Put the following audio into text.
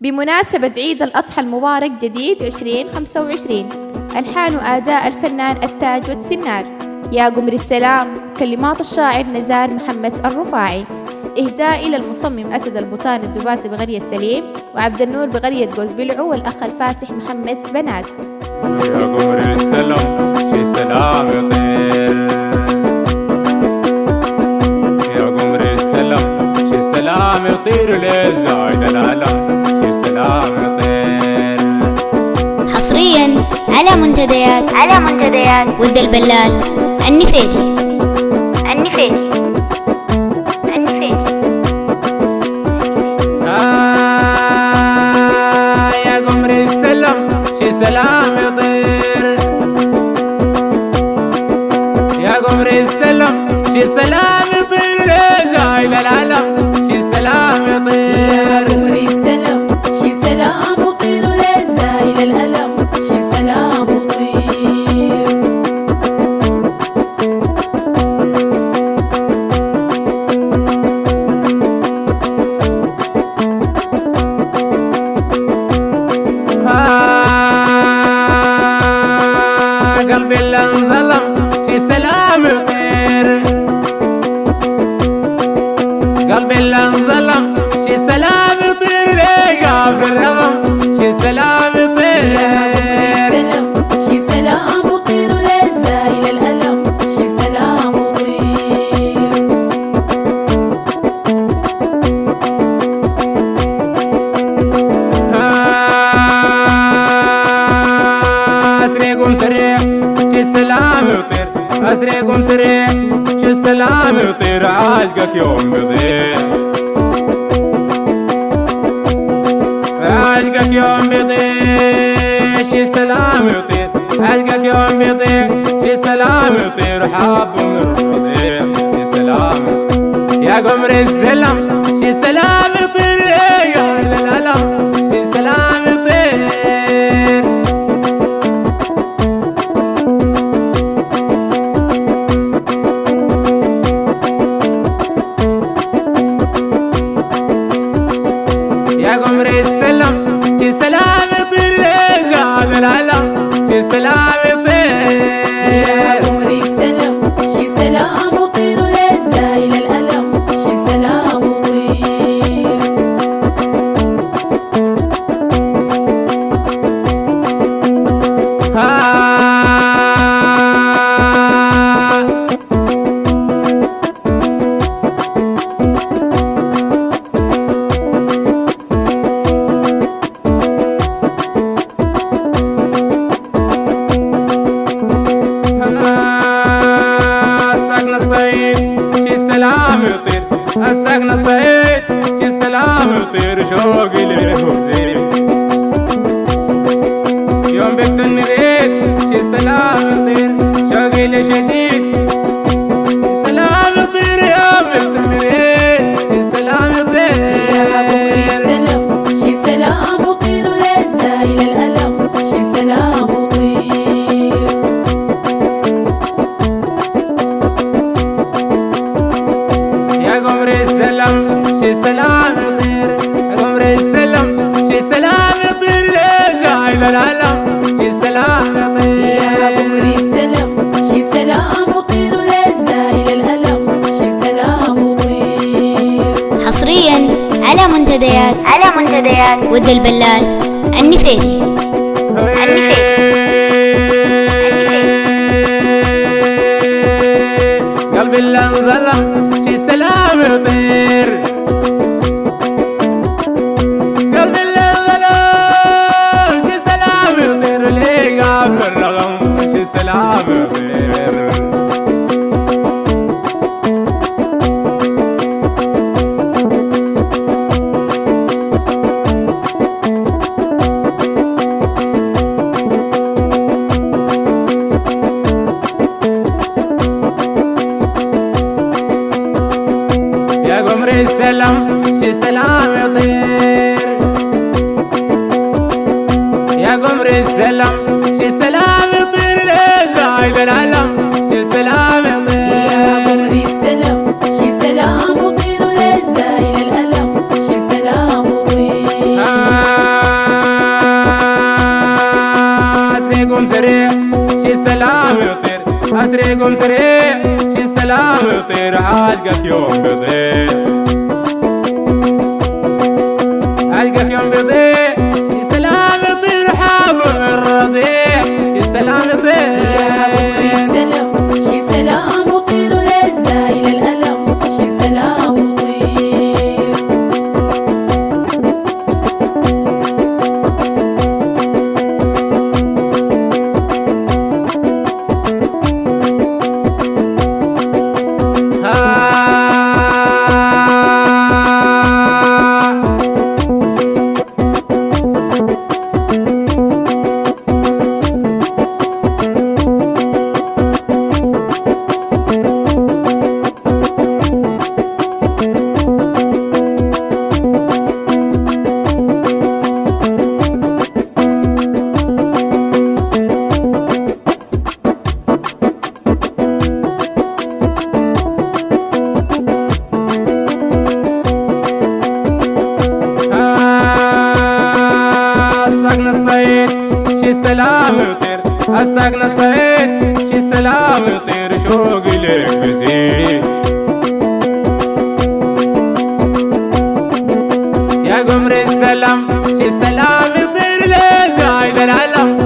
بمناسبة عيد الأضحى المبارك جديد 2025. ألحان وأداء الفنان التاج والسنار. يا قمر السلام كلمات الشاعر نزار محمد الرفاعي. إهداء إلى المصمم أسد البطان الدباسي بقرية السليم، وعبد النور بقرية جوز بلعو، والأخ الفاتح محمد بنات. يا قمر السلام شي سلام يطير، يا قمر السلام شي سلام يطير للزايد العلم، شي سلام يطير. حصريا على منتديات ود البلال النفيدي. يا قمر السلام شي سلام يطير، يا قمر السلام شي سلام يطير لزايد العلم، شي سلام يطير. يا قمر السلام شي سلام يطير لزايد الألم، شي سلام يطير. قلبي اللي انظلم شي سلام يطير، قلبي اللي انظلم شي سلام يطير لقى في الرغم، شي سلام يطير. يا قمر السلام شي سلام يطير لزايد الألم، شي سلام يطير. أسريكم سريع شي سلام يطير، أسريكم سريع شي سلام يطير، عاشقك يوم بيضيع، عاشقك يوم بيضيع، شي سلام يطير، عاشقك يوم بيضيع، شي سلام يطير، حاب من الرضيع، شي سلام يطير. يا قمر السلام شي سلام يطير يا الألم، شي سلام يطير. يا قمر السلام شي سلام يطير لزايد العلم، شي سلام يطير. يا قمر السلام شي سلام يطير لزايد الألم، شي سلام يطير. السقنا صيد شي سلام يطير، السقنا صيد شي سلام يطير، شوقي للهدي يوم بك نريد، شي سلام يطير، شوقي لشديد، شي سلام يطير، يوم بك نريد، شي سلام يطير. يا قمر السلام شي سلام يطير لزايد الألم، شي سلام يطير. يا قمر السلام شي سلام يطير، يا قمر السلام شي سلام يطير لزايد العلم، شي سلام يطير. يا قمر السلام شي سلام يطير لزايد الألم، شي سلام يطير. حصريا على منتديات ود البلال النفيدي. قلبي اللي انظلم شي سلام يطير، قلبي اللي انظلم شي سلام يطير، لقى في الرغم، شي سلام يطير. يا قمر السلام شي سلام يطير، يا قمر السلام شي سلام يطير لزايد العلم، شي سلام يطير. يا قمر السلام شي سلام يطير لزايد الألم، شي سلام يطير. سلام يطير أسريكم سريع شي سلام يطير عالقك يوم بيضيع عالقك يوم بيضيع شي سلام يطير حابب الرضيع شي سلام يطير شي سلام يطير للزايل الألم شي سلام يطير شي سلام يطير الساقنا صيد شي سلام يطير شوقي لك بزيد يا قمر السلام شي سلام يطير لزايد العلم